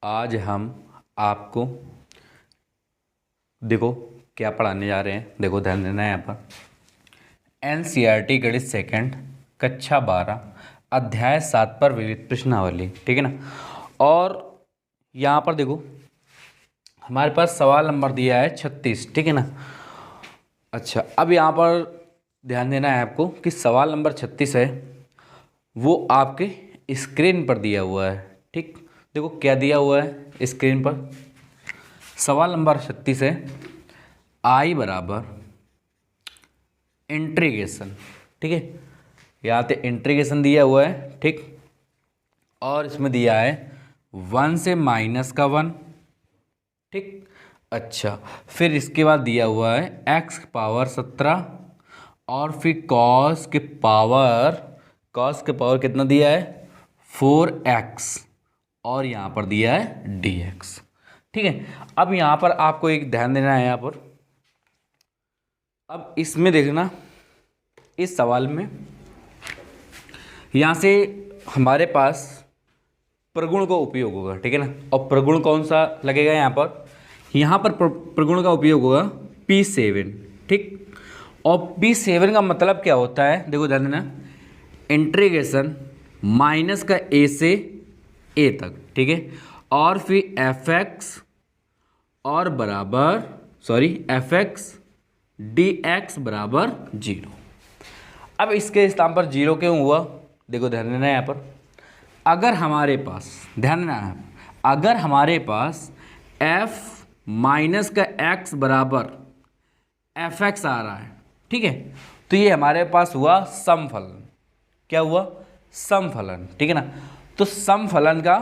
आज हम आपको देखो क्या पढ़ाने जा रहे हैं। देखो ध्यान देना है यहाँ पर। एनसीईआरटी गणित सेकंड कक्षा 12 अध्याय 7 पर विविध प्रश्नावली, ठीक है ना। और यहाँ पर देखो हमारे पास सवाल नंबर दिया है 36, ठीक है ना। अच्छा, अब यहाँ पर ध्यान देना है आपको कि सवाल नंबर 36 है वो आपके स्क्रीन पर दिया हुआ है। ठीक, देखो क्या दिया हुआ है स्क्रीन पर। सवाल नंबर 36 है आई बराबर इंटीग्रेशन, ठीक है। यहाँ पे इंटीग्रेशन दिया हुआ है, ठीक। और इसमें दिया है 1 से -1, ठीक। अच्छा, फिर इसके बाद दिया हुआ है x पावर 17 और फिर cos के पावर कितना दिया है 4x और यहाँ पर दिया है dx, ठीक है। अब यहाँ पर आपको एक ध्यान देना है यहाँ पर। अब इसमें देखना, इस सवाल में यहाँ से हमारे पास प्रगुण का उपयोग होगा, ठीक है ना। और प्रगुण कौन सा लगेगा यहाँ पर प्रगुण का उपयोग होगा P7, ठीक। और P7 का मतलब क्या होता है, देखो ध्यान देना, इंटीग्रेशन माइनस का a से a तक, ठीक है। और फिर fx और बराबर fx dx बराबर 0। अब इसके स्थान पर 0 क्यों हुआ, देखो ध्यान देना है यहाँ पर। अगर हमारे पास ध्यान देना है, अगर हमारे पास f माइनस का x बराबर fx आ रहा है, ठीक है, तो ये हमारे पास हुआ समफलन। क्या हुआ, समफलन, ठीक है ना। तो समफलन का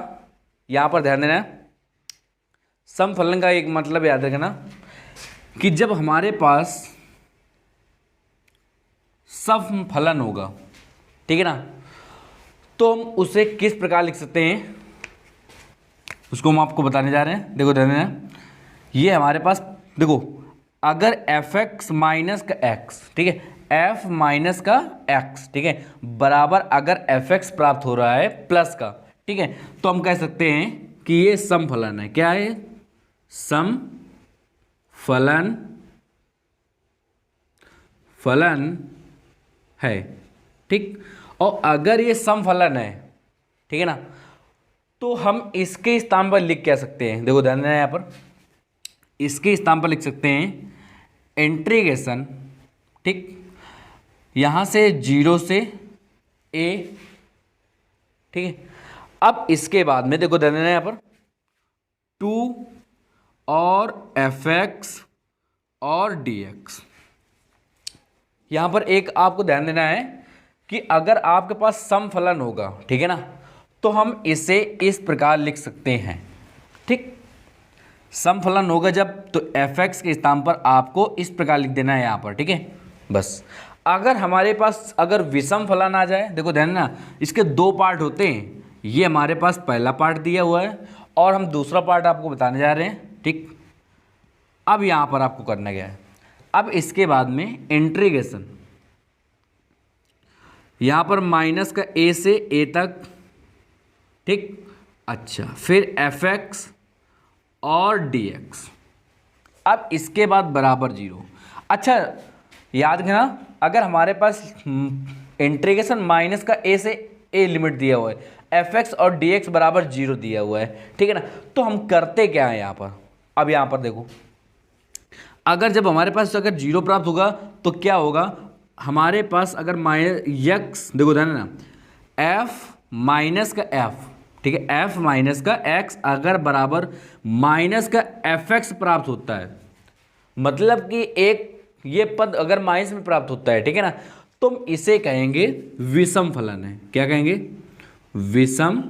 यहाँ पर ध्यान देना है, समफलन का एक मतलब याद रखना कि जब हमारे पास समफलन होगा, ठीक है ना, तो हम उसे किस प्रकार लिख सकते हैं उसको हम आपको बताने जा रहे हैं। देखो ध्यान देना, ये हमारे पास देखो अगर fx माइनस का x, ठीक है, f माइनस का x, ठीक है, बराबर अगर fx प्राप्त हो रहा है प्लस का, ठीक है, तो हम कह सकते हैं कि ये समफलन है। क्या है, समफलन है, ठीक। और अगर ये समफलन है, ठीक है ना, तो हम इसके स्थान पर लिख क्या सकते हैं, देखो ध्यान देना यहाँ पर, इसके स्थान पर लिख सकते हैं इंटीग्रेशन, ठीक, यहाँ से 0 से a, ठीक है। अब इसके बाद में देखो ध्यान देना यहाँ पर 2 और fx और dx। यहाँ पर एक आपको ध्यान देना है कि अगर आपके पास समफलन होगा, ठीक है ना, तो हम इसे इस प्रकार लिख सकते हैं, ठीक। समफलन होगा जब, तो fx के स्थान पर आपको इस प्रकार लिख देना है यहाँ पर, ठीक है, बस। अगर हमारे पास अगर विषम फलन आ जाए, देखो ध्यान ना, इसके दो पार्ट होते हैं, ये हमारे पास पहला पार्ट दिया हुआ है और हम दूसरा पार्ट आपको बताने जा रहे हैं, ठीक। अब यहाँ पर आपको करना क्या है, अब इसके बाद में इंटीग्रेशन, यहाँ पर माइनस का a से a तक, ठीक। अच्छा, फिर fx और dx। अब इसके बाद बराबर 0। अच्छा याद रखना, अगर हमारे पास इंटीग्रेशन माइनस का a से a लिमिट दिया हुआ है, fx और dx बराबर 0 दिया हुआ है, ठीक है ना, तो हम करते क्या है यहाँ पर। अब यहाँ पर देखो, अगर जब हमारे पास अगर 0 प्राप्त होगा तो क्या होगा, हमारे पास अगर x, देखो ध्यान ना, f माइनस का f, ठीक है, f माइनस का x अगर बराबर माइनस का fx प्राप्त होता है, मतलब कि एक ये पद अगर माइनस में प्राप्त होता है, ठीक है ना, तो हम इसे कहेंगे विषम फलन है। क्या कहेंगे, विषम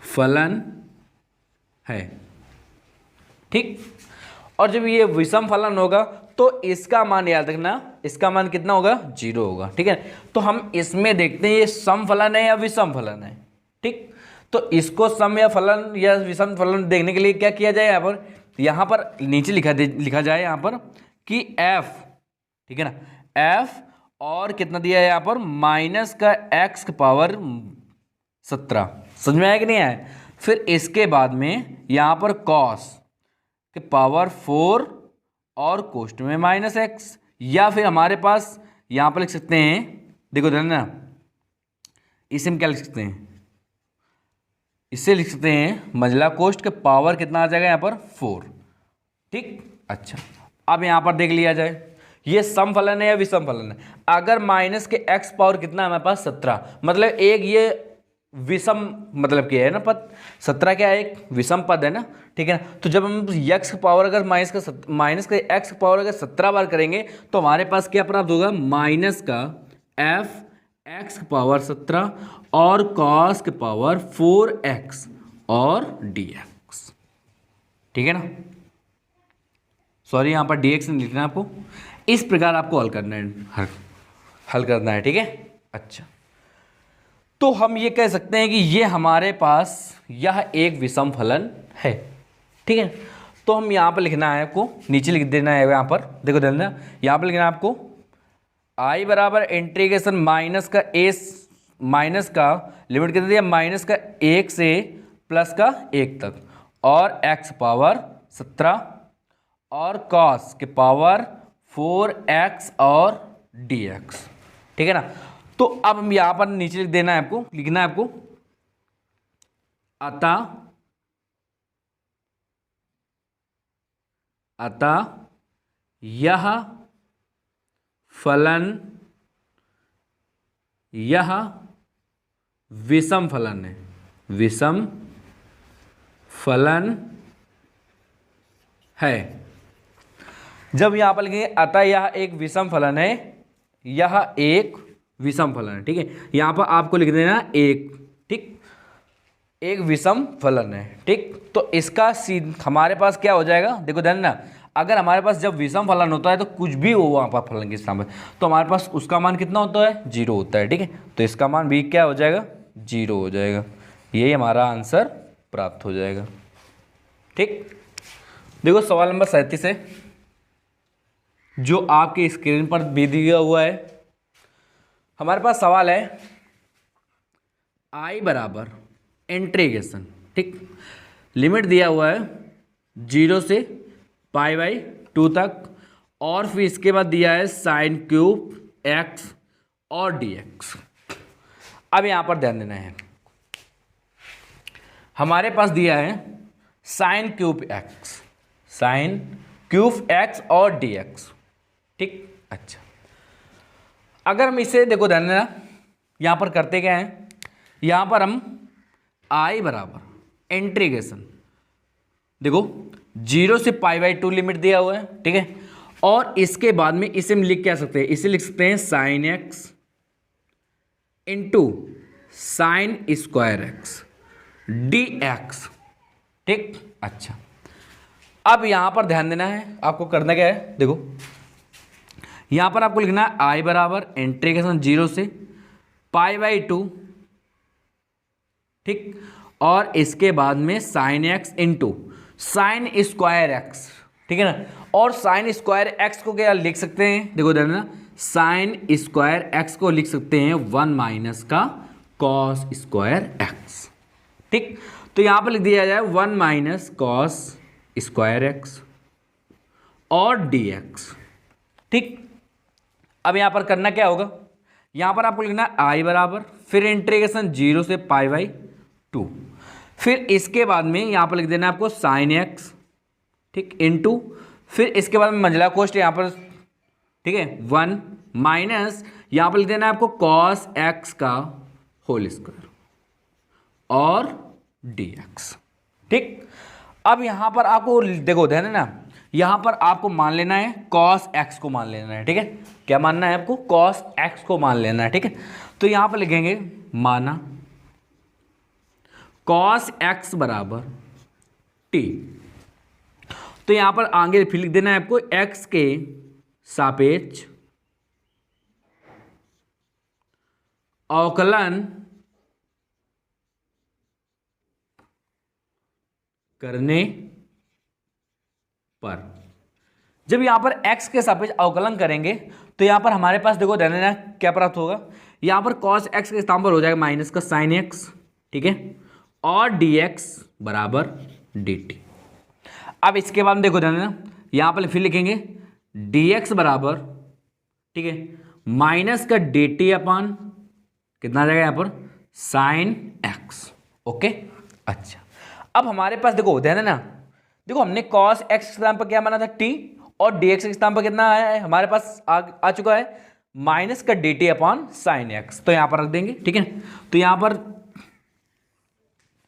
फलन है, ठीक। और जब ये विषम फलन होगा तो इसका मान याद रखना, इसका मान कितना होगा, 0 होगा, ठीक है। तो हम इसमें देखते हैं ये सम फलन है या विषम फलन है, ठीक। तो इसको सम या फलन या विषम फलन देखने के लिए क्या किया जाए, यहाँ पर नीचे लिखा जाए यहाँ पर कि f, ठीक है ना, f और कितना दिया है यहाँ पर माइनस का x पावर 17। समझ में आया कि नहीं आया? फिर इसके बाद में यहाँ पर कॉस के पावर 4 और कोष्ठ में -x, या फिर हमारे पास यहाँ पर लिख सकते हैं, देखो ध्यान ना, इसे हम क्या लिख सकते हैं, इससे लिख सकते हैं मंझला कोष्ठ के पावर कितना आ जाएगा यहाँ पर 4। ठीक, अच्छा अब यहाँ पर देख लिया जाए, ये सम फलन है या विषम फलन है। अगर माइनस के x पावर कितना है हमारे पास 17, मतलब एक ये विषम मतलब क्या है ना पद, 17 क्या है, एक विषम पद है ना, ठीक है ना। तो जब हम x पावर अगर माइनस के x पावर अगर 17 बार करेंगे तो हमारे पास क्या प्राप्त होगा, माइनस का f x पावर 17 और cos के पावर 4x और dx, ठीक है ना। सॉरी यहाँ पर dx नहीं लिखना है आपको, इस प्रकार आपको हल करना है, हल करना है, ठीक है। अच्छा, तो हम ये कह सकते हैं कि ये हमारे पास यह एक विषम फलन है, ठीक है। तो हम यहाँ पर लिखना है आपको, नीचे लिख देना है यहाँ पर, देखो ध्यान देना, यहाँ पर लिखना है आपको I बराबर इंटीग्रेशन माइनस का लिमिट कितना दिया, -1 से +1 तक, और x पावर 17 और cos के पावर 4x और dx, ठीक है ना। तो अब हम यहाँ पर नीचे लिख देना है आपको, लिखना है आपको, अतः यह फलन, यह विषम फलन है, विषम फलन है। जब यहाँ पर लिखेंगे अतः यह एक विषम फलन है, यह एक विषम फलन है, ठीक है। यहाँ पर आपको लिख देना एक, ठीक, एक विषम फलन है, ठीक। तो इसका हमारे पास क्या हो जाएगा, देखो ध्यान ना, अगर हमारे पास जब विषम फलन होता है तो कुछ भी हो वहाँ पर फलन के स्थान पर, तो हमारे पास उसका मान कितना होता है, 0 होता है, ठीक है। तो इसका मान भी क्या हो जाएगा, 0 हो जाएगा, यही हमारा आंसर प्राप्त हो जाएगा, ठीक। देखो सवाल नंबर 37 है, जो आपकी स्क्रीन पर भी दिया हुआ है। हमारे पास सवाल है I बराबर इंटीग्रेशन, ठीक, लिमिट दिया हुआ है 0 से π/2 तक, और फिर इसके बाद दिया है sin क्यूब x और dx। अब यहाँ पर ध्यान देना है, हमारे पास दिया है sin क्यूब x और dx, ठीक। अच्छा, अगर हम इसे देखो ध्यान देना, यहाँ पर करते क्या हैं, यहाँ पर हम I बराबर इंटीग्रेशन, देखो 0 से π/2 लिमिट दिया हुआ है, ठीक है, और इसके बाद में इसे हम लिख क्या सकते हैं, इसे लिख सकते हैं sin x into sine square x dx, ठीक। अच्छा, अब यहाँ पर ध्यान देना है, आपको करना क्या है, देखो यहाँ पर आपको लिखना है I बराबर इंटीग्रेशन 0 से π/2, ठीक, और इसके बाद में sine x into sine square x, ठीक है ना। और साइन स्क्वायर x को क्या लिख सकते हैं, देखो ध्यान देना, साइन स्क्वायर x को लिख सकते हैं 1 माइनस का कॉस स्क्वायर x, ठीक। तो यहाँ पर लिख दिया जाए 1 माइनस कॉस स्क्वायर x और dx, ठीक। अब यहाँ पर करना क्या होगा, यहाँ पर आपको लिखना I बराबर फिर इंटीग्रेशन 0 से π/2, फिर इसके बाद में यहाँ पर लिख देना आपको साइन x, ठीक, इंटू फिर इसके बाद में मंझला कोष्ठ यहाँ पर, ठीक है, 1 माइनस यहाँ पर लिख देना आपको कॉस x का होल स्क्वायर और dx, ठीक। अब यहाँ पर आपको देखो ध्यान है ना, यहाँ पर आपको मान लेना है cos x को मान लेना है, ठीक है। क्या मानना है आपको, cos x को मान लेना है, ठीक है। तो यहाँ पर लिखेंगे माना cos x बराबर t, तो यहाँ पर आगे फिर लिख देना है आपको x के सापेक्ष अवकलन करने पर। जब यहाँ पर x के सापेक्ष अवकलन करेंगे तो यहाँ पर हमारे पास देखो ध्यान देना क्या प्राप्त होगा, यहाँ पर cos x के स्थान पर हो जाएगा माइनस का sin x, ठीक है, और dx बराबर dt। अब इसके बाद देखो ध्यान देना, यहाँ पर फिर लिखेंगे dx बराबर, ठीक है, माइनस का dt अपान कितना आ जाएगा यहाँ पर साइन x। ओके, अच्छा अब हमारे पास देखो ध्यान देना, देखो हमने cos x के स्थान पर क्या माना था t, और dx के स्थान पर कितना आया है हमारे पास आ चुका है माइनस का dt अपान साइन x। तो यहां पर रख देंगे, ठीक है। तो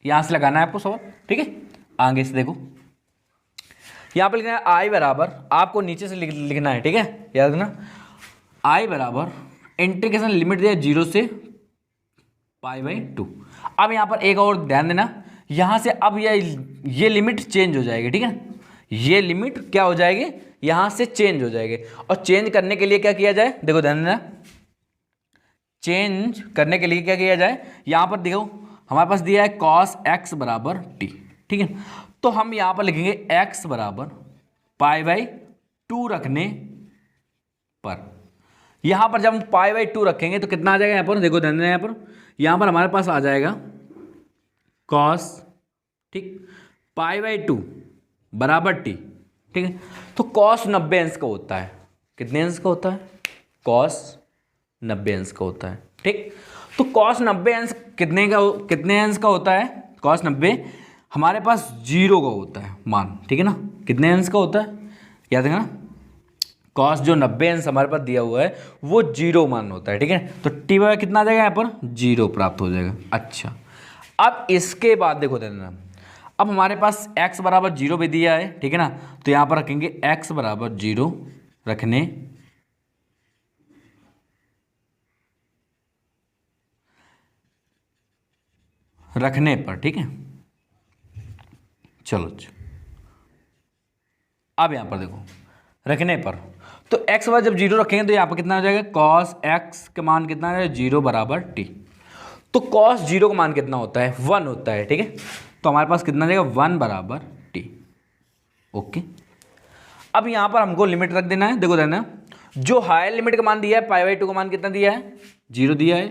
यहां से लगाना है आपको सवाल, ठीक है। आगे से देखो, यहां पर लिखना है i बराबर, आपको नीचे से लिखना है, ठीक है, याद रखना i बराबर इंटीग्रेशन लिमिट दिया 0 से π/2। अब यहां पर एक और ध्यान देना, यहां से अब ये लिमिट चेंज हो जाएगी, ठीक है, ये लिमिट क्या हो जाएगी यहां से चेंज हो जाएगी। और चेंज करने के लिए क्या किया जाए, देखो ध्यान देना, चेंज करने के लिए क्या किया जाए, यहां पर देखो हमारे पास दिया है cos x बराबर t, ठीक है। तो हम यहां पर लिखेंगे x बराबर π/2 रखने पर, यहां पर जब हम π/2 रखेंगे तो कितना आ जाएगा यहां पर, देखो ध्यान देना, यहां पर हमारे पास आ जाएगा cos, ठीक, π/2 बराबर t, ठीक है। तो cos 90 अंश का होता है, कितने अंश का होता है, cos 90 अंश का होता है, ठीक। तो cos 90 अंश कितने अंश का होता है, cos 90 हमारे पास 0 का होता है मान, ठीक है ना, कितने अंश का होता है, याद रखना, cos जो 90 अंश हमारे पास दिया हुआ है वो 0 मान होता है, ठीक है। तो t बराबर कितना आ जाएगा यहाँ पर 0 प्राप्त हो जाएगा। अच्छा अब इसके बाद देखो देना, अब हमारे पास x बराबर 0 भी दिया है, ठीक है ना, तो यहाँ पर रखेंगे x बराबर 0 रखने पर, ठीक है। चलो अब यहाँ पर देखो रखने पर, तो x बराबर जब 0 रखेंगे तो यहाँ पर कितना हो जाएगा, cos x का मान कितना है 0 बराबर t। तो cos 0 का मान कितना होता है 1 होता है, ठीक है। तो हमारे पास कितना जाएगा 1 बराबर t। ओके, अब यहाँ पर हमको लिमिट रख देना है, देखो देना, जो हायर लिमिट का मान दिया है π/2 का मान कितना दिया है 0 दिया है,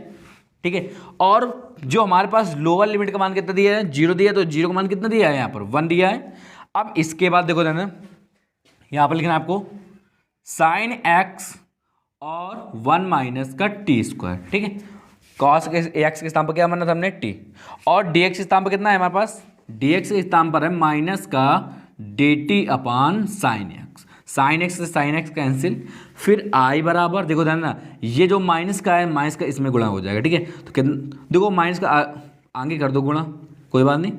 ठीक है। और जो हमारे पास लोअर लिमिट का मान कितना दिया है 0 दिया है, तो 0 का मान कितना दिया है यहाँ पर 1 दिया है। अब इसके बाद देखो देना, यहाँ पर लिखना है आपको साइन x और 1 माइनस का t स्क्वायर, ठीक है। cos x के स्थान पर क्या माना था हमने t, और dx के स्थान पर कितना है हमारे पास, dx के स्थान पर है माइनस का dt upon sine x, sine x से साइन x कैंसिल, फिर i बराबर, देखो ध्यान ना, ये जो माइनस का है माइनस का इसमें गुणा हो जाएगा, ठीक है। तो देखो माइनस का आगे कर दो गुणा, कोई बात नहीं,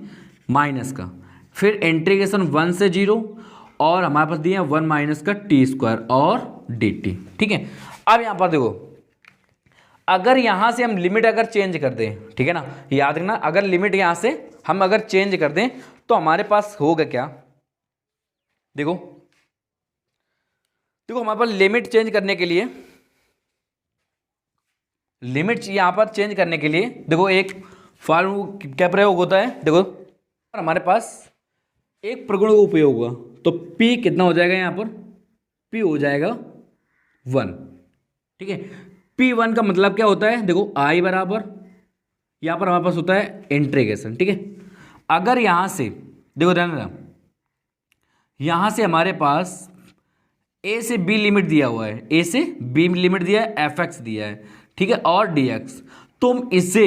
माइनस का, फिर इंटीग्रेशन 1 से 0, और हमारे पास दिया 1 माइनस का t स्क्वायर और dt, ठीक है। अब यहाँ पर देखो, अगर यहाँ से हम लिमिट अगर चेंज कर दें, ठीक है ना, याद रखना, अगर लिमिट यहाँ से हम अगर चेंज कर दें तो हमारे पास होगा क्या, देखो हमारे पास लिमिट चेंज करने के लिए, लिमिट यहाँ पर चेंज करने के लिए देखो एक फॉर्मूला क्या प्रयोग होता है, देखो हमारे पास एक प्रगुण का उपयोग हुआ, तो P कितना हो जाएगा यहाँ पर, P हो जाएगा 1, ठीक है। P1 का मतलब क्या होता है, देखो I बराबर, यहाँ पर हमारे पास होता है इंटीग्रेशन, ठीक है। अगर यहाँ से देखो ध्यान देना, यहाँ से हमारे पास a से b लिमिट दिया हुआ है, a से b लिमिट दिया है, fx दिया है, ठीक है, और dx, तुम इसे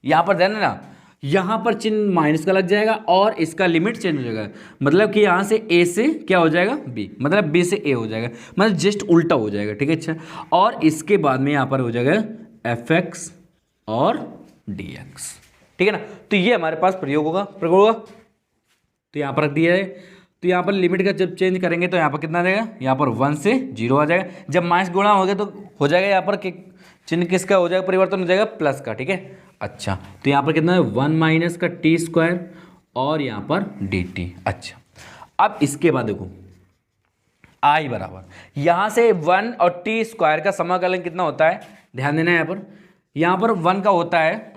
यहाँ पर ध्यान देना, यहाँ पर चिन्ह माइनस का लग जाएगा और इसका लिमिट चेंज हो जाएगा, मतलब कि यहाँ से a से क्या हो जाएगा b, मतलब b से a हो जाएगा, मतलब जस्ट उल्टा हो जाएगा, ठीक है। अच्छा, और इसके बाद में यहाँ पर हो जाएगा fx और dx, ठीक है ना। तो ये हमारे पास प्रयोग होगा, तो यहाँ पर रख दिया है। तो यहाँ पर लिमिट का जब चेंज करेंगे तो यहाँ पर कितना आ जाएगा, यहाँ पर 1 से 0 आ जाएगा, जब माइनस गुणा हो गया तो हो जाएगा यहाँ पर चिन्ह किसका हो जाएगा, परिवर्तन हो जाएगा प्लस का, ठीक है। अच्छा, तो यहाँ पर कितना है 1 माइनस का t स्क्वायर और यहाँ पर dt। अच्छा, अब इसके बाद देखो i बराबर, यहाँ से 1 और t स्क्वायर का समाकलन कितना होता है, ध्यान देना, यहाँ पर 1 का होता है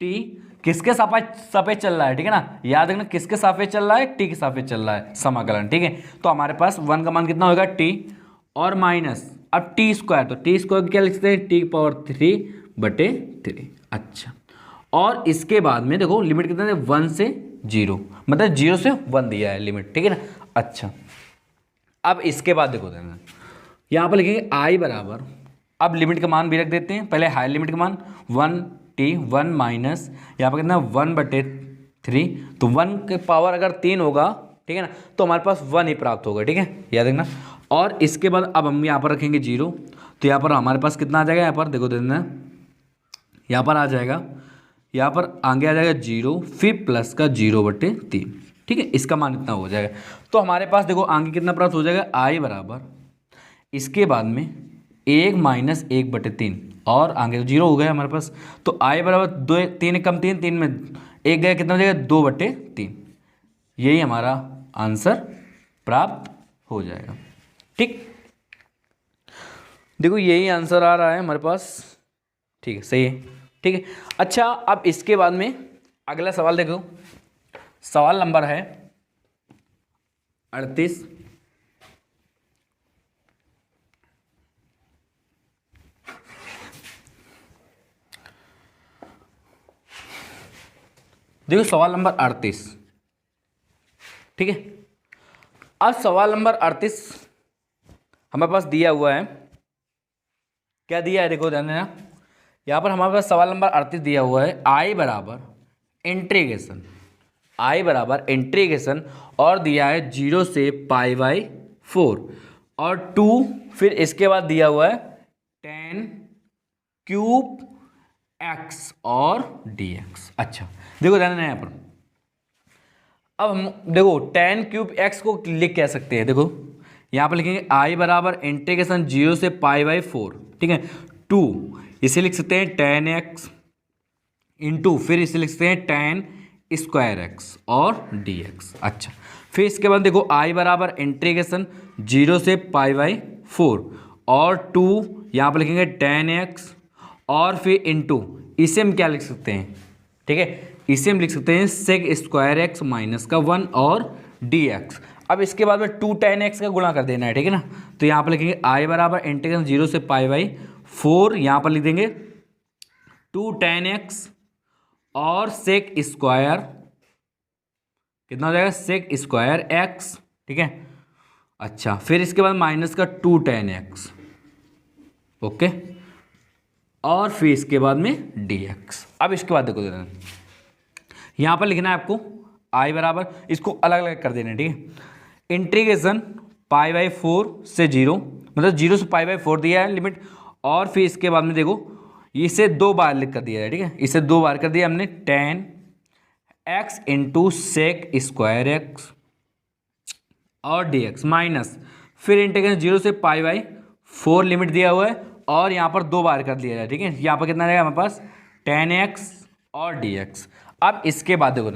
t किसके सापेक्ष चल रहा है, ठीक है ना, याद रखना किसके सापेक्ष चल रहा है, t के सापेक्ष चल रहा है समाकलन, ठीक है। तो हमारे पास 1 का मान कितना होगा t और माइनस अब t स्क्वायर, तो t स्क्वायर क्या लिखते हैं t की पावर 3/3। अच्छा, और इसके बाद में देखो लिमिट कितना है 1 से 0, मतलब 0 से 1 दिया है लिमिट, ठीक है ना। अच्छा अब इसके बाद देखो देना यहाँ पर लिखेंगे आई बराबर, अब लिमिट का मान भी रख देते हैं, पहले हाई लिमिट का मान 1t 1 माइनस यहाँ पर कितना 1/3, तो 1 के पावर अगर 3 होगा, ठीक है ना, तो हमारे पास 1 ही प्राप्त होगा, ठीक है, याद रखना। और इसके बाद अब हम यहाँ पर रखेंगे 0, तो यहाँ पर हमारे पास कितना आ जाएगा, यहाँ पर देखो देना, यहाँ पर आ जाएगा, यहाँ पर आगे आ जाएगा 0 फिर प्लस का 0/3, ठीक है, इसका मान इतना हो जाएगा। तो हमारे पास देखो आगे कितना प्राप्त हो जाएगा, आई बराबर इसके बाद में 1 माइनस 1/3 और आगे 0 हो गया हमारे पास, तो आई बराबर 2 3 कम 3 3 में 1 गया, कितना हो जाएगा 2/3, यही हमारा आंसर प्राप्त हो जाएगा। ठीक, देखो यही आंसर आ रहा है हमारे पास, ठीक है, सही है, ठीक है। अच्छा अब इसके बाद में अगला सवाल देखो, सवाल नंबर है 38। देखो सवाल नंबर 38, ठीक है। अब सवाल नंबर 38 हमारे पास दिया हुआ है, क्या दिया है देखो ध्यान देना, यहाँ पर हमारे पास सवाल नंबर 38 दिया हुआ है आई बराबर इंटीग्रेशन, आई बराबर इंटीग्रेशन और दिया है 0 से π/4 और 2, फिर इसके बाद दिया हुआ है 10³ x और dx। अच्छा देखो ध्यान देना यहाँ पर, अब हम देखो 10³ x को लिख कह सकते हैं, देखो यहाँ पर लिखेंगे आई बराबर इंटीग्रेशन 0 से π/4, ठीक है, 2 इसे लिख सकते हैं 10x इंटू फिर इसे लिख सकते हैं 10² x और dx। अच्छा फिर इसके बाद देखो आई बराबर इंटीग्रेशन 0 से π/4 और 2 यहाँ पर लिखेंगे 10x और फिर इंटू इसे हम क्या लिख सकते हैं, ठीक है, इसे हम लिख सकते हैं sec² x माइनस का 1 और dx। अब इसके बाद में 2 10x का गुणा कर देना है, ठीक है ना, तो यहाँ पर लिखेंगे आई बराबर इंटीग्रेशन 0 से π/4, यहाँ पर लिख देंगे 2 10x और sec² कितना हो जाएगा sec²x, ठीक है। अच्छा फिर इसके बाद माइनस का 2 10x, ओके, और फिर इसके बाद में dx। अब इसके बाद देखो जरा यहाँ पर लिखना है आपको आई बराबर, इसको अलग अलग कर देना है, ठीक है, इंटीग्रेशन π/4 से 0, मतलब 0 से π/4 दिया है लिमिट, और फिर इसके बाद में देखो इसे 2 बार लिख कर दिया है, ठीक है, इसे 2 बार कर दिया हमने 10x इंटू sec² और dx माइनस फिर इंटीग्रेशन 0 से π/4 लिमिट दिया हुआ है और यहाँ पर 2 बार कर दिया जाए, ठीक है, यहाँ पर कितना रहेगा हमारे पास 10x और dx। अब इसके बाद देखो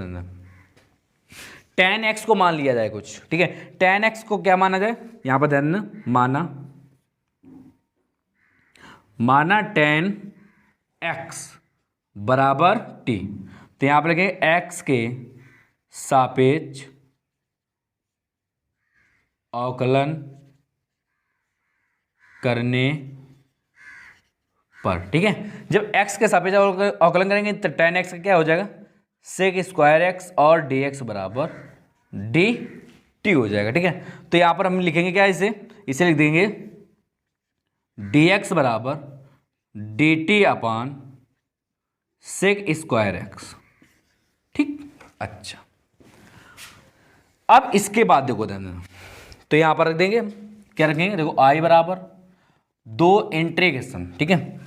10x को मान लिया जाए कुछ, ठीक है, 10x को क्या माना जाए, यहाँ पर ध्यान माना 10x बराबर t, तो यहाँ पर लिखेंगे x के सापेक्ष अवकलन करने पर, ठीक है, जब x के सापेक्ष अवकलन करेंगे तो 10x का क्या हो जाएगा sec² x और dx बराबर dt हो जाएगा, ठीक है। तो यहाँ पर हम लिखेंगे क्या, इसे लिख देंगे dx बराबर dt अपान sec²x, ठीक। अच्छा अब इसके बाद देखो ध्यान, तो यहाँ पर रख देंगे, क्या रखेंगे, देखो आई बराबर 2 इंटीग्रेशन, ठीक है।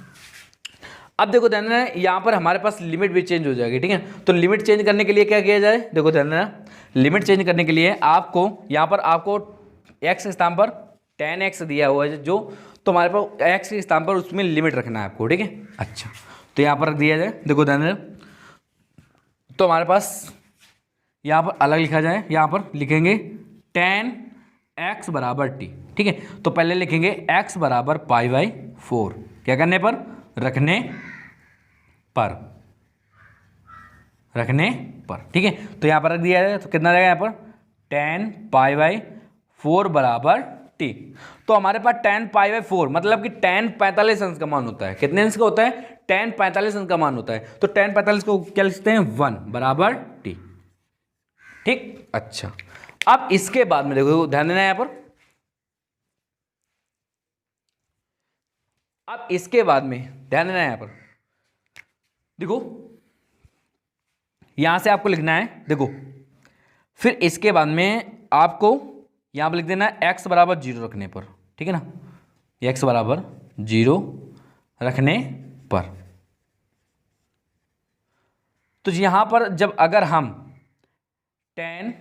अब देखो ध्यान देना यहाँ पर हमारे पास लिमिट भी चेंज हो जाएगी, ठीक है, तो लिमिट चेंज करने के लिए क्या किया जाए, देखो ध्यान देना लिमिट चेंज करने के लिए आपको यहाँ पर आपको x के स्थान पर 10x दिया हुआ है जो, तो हमारे पास x के स्थान पर उसमें लिमिट रखना है आपको, ठीक है। अच्छा तो यहाँ पर रख दिया जाए, देखो ध्यान देना, तो हमारे पास यहाँ पर अलग लिखा जाए, यहाँ पर लिखेंगे 10x बराबर t, ठीक है, तो पहले लिखेंगे x बराबर π/4, क्या करने पर, रखने पर, ठीक है, तो यहाँ पर रख दिया जाए, तो कितना रहेगा यहाँ पर 10π/4 बराबर t। तो हमारे पास 10π/4 मतलब कि 10 45 अंश का मान होता है, कितने अंश का होता है tan 45 का मान होता है, तो tan 45 को क्या लिखते हैं 1 बराबर t। ठीक, अच्छा अब इसके बाद में देखो ध्यान देना यहां पर, अब इसके बाद में ध्यान देना यहां पर, देखो यहां से आपको लिखना है, देखो फिर इसके बाद में आपको यहां पर लिख देना है x बराबर 0 रखने पर, ठीक है ना, x बराबर 0 रखने पर। तो यहां पर जब अगर हम tan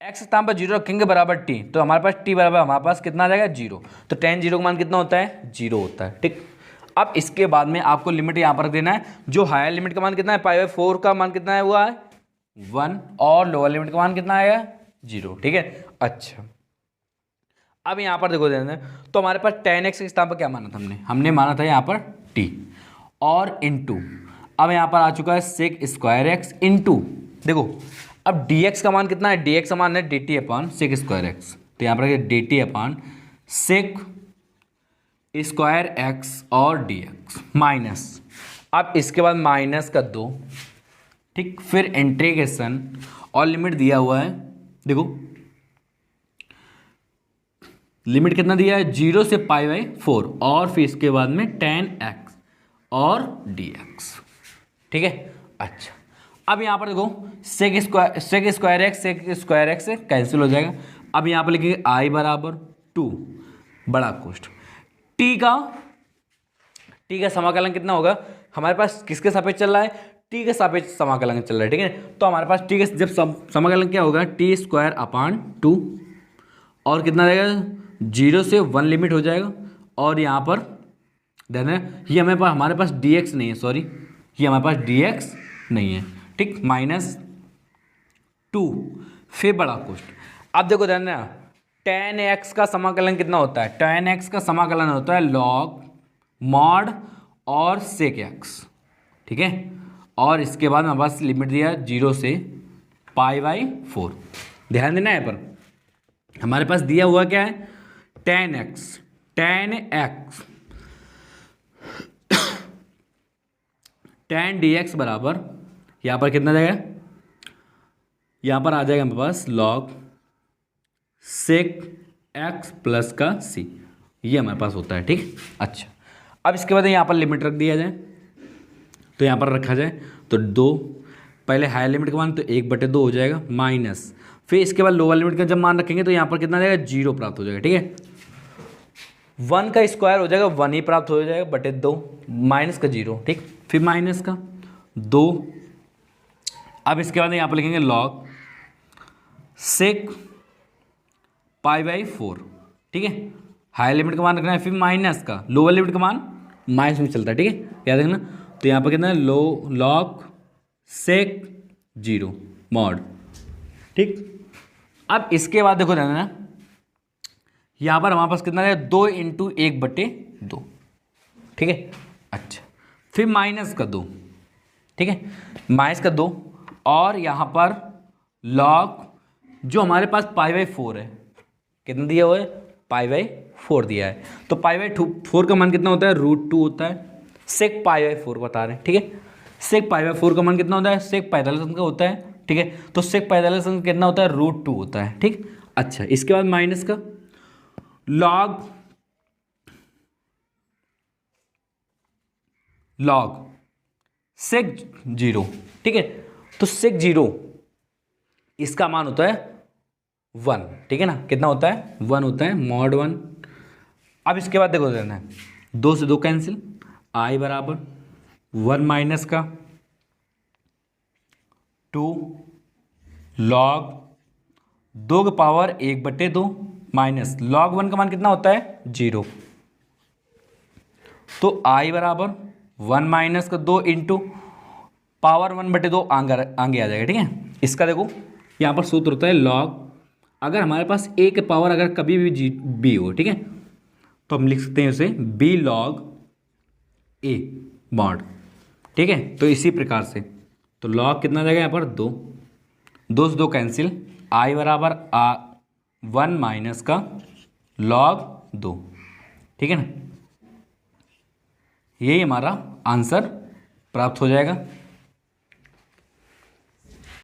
x स्थान पर 0 रखेंगे बराबर t, तो हमारे पास t बराबर हमारे पास कितना आ जाएगा 0, तो tan 0 का मान कितना होता है 0 होता है। ठीक, अब इसके बाद में आपको लिमिट यहां पर रख देना है, जो हायर लिमिट का मान कितना है π/4 का मान कितना है हुआ है 1, और लोअर लिमिट का मान कितना आएगा 0। ठीक है, अच्छा अब यहां पर देखो ध्यान, तो हमारे पास tan x के स्थान पर क्या माना था हमने माना था यहां पर t और इनटू, अब यहां पर आ चुका है sec स्क्वायर x इनटू, देखो अब dx का मान कितना है, dx का मान है dt upon sec square x, तो यहां पर dt upon sec square x और dx माइनस, अब इसके बाद माइनस का 2, ठीक, फिर इंटीग्रेशन और लिमिट दिया हुआ है, देखो लिमिट कितना दिया है 0 से π/4, और फिर इसके बाद में tan x और dx। ठीक है, अच्छा अब यहाँ पर देखो sec स्क्वायर x से कैंसिल हो जाएगा। अब यहाँ पर लिखेंगे i बराबर 2 बड़ा कोष्ठ t का समाकलन कितना होगा, हमारे पास किसके सापेक्ष चल रहा है, t के सापेक्ष समाकलन चल रहा है। ठीक है, तो हमारे पास t के जब समाकलन क्या होगा t स्क्वायर अपॉन 2, और कितना रहेगा 0 से 1 लिमिट हो जाएगा, और यहाँ पर ध्यान है ये हमारे पास dx नहीं है, सॉरी ये हमारे पास dx नहीं है। ठीक, माइनस 2 फिर बड़ा कोष्ठ। अब देखो ध्यान देना tan x का समाकलन कितना होता है, tan x का समाकलन होता है log मॉड और sec x। ठीक है, और इसके बाद हमारे पास लिमिट दिया 0 से π/4। ध्यान देना है पर हमारे पास दिया हुआ क्या है tan x tan dx बराबर यहाँ पर कितना जाएगा, यहाँ पर आ जाएगा हमारे पास log sec x प्लस का c, ये हमारे पास होता है। ठीक, अच्छा अब इसके बाद यहाँ पर लिमिट रख दिया जाए, तो यहाँ पर रखा जाए तो 2, पहले हायर लिमिट का मान तो 1/2 हो जाएगा, माइनस फिर इसके बाद लोअर लिमिट का जब मान रखेंगे तो यहाँ पर कितना जाएगा 0 प्राप्त हो जाएगा। ठीक है, 1 का स्क्वायर हो जाएगा 1 ही प्राप्त हो जाएगा बटे 2, माइनस का 0। ठीक, फिर माइनस का 2, अब इसके बाद यहाँ पर लिखेंगे log sec π/4। ठीक है, हायर लिमिट का मान रखना है, फिर माइनस का लोअर लिमिट का मान माइनस में चलता है। ठीक है, याद रखना, तो यहाँ पर कितना है log sec 0 मॉड। ठीक, अब इसके बाद देखो ध्यान देना यहाँ पर हमारे पास कितना है 2 × 1/2। ठीक है, अच्छा फिर माइनस का 2। ठीक है, माइनस का 2, और यहाँ पर log जो हमारे पास π/4 है, कितना दिया हुआ है π/4 दिया है, तो π/4 का मान कितना होता है √2 होता है, sec π/4 बता रहे हैं। ठीक है, sec π/4 का मान कितना होता है sec 45 का होता है। ठीक है, तो sec 45 का कितना होता है √2 होता है। ठीक, अच्छा इसके बाद माइनस का log sec 0। ठीक है, तो sec 0 इसका मान होता है 1। ठीक है ना, कितना होता है 1 होता है, मॉड 1। अब इसके बाद देखो देना है 2 से 2 कैंसिल, i बराबर 1 माइनस का 2 log 2 की पावर 1/2 माइनस log 1 का मान कितना होता है 0, तो i बराबर 1 माइनस का 2 इंटू पावर 1/2 आगे आ जाएगा। ठीक है, इसका देखो यहाँ पर सूत्र होता है log, अगर हमारे पास a के पावर अगर कभी भी b हो, ठीक है, तो हम लिख सकते हैं उसे b log a मॉड। ठीक है, तो इसी प्रकार से तो log कितना जाएगा यहाँ पर 2 से 2 कैंसिल, i बराबर 1 माइनस का log 2। ठीक है ना, यही हमारा आंसर प्राप्त हो जाएगा।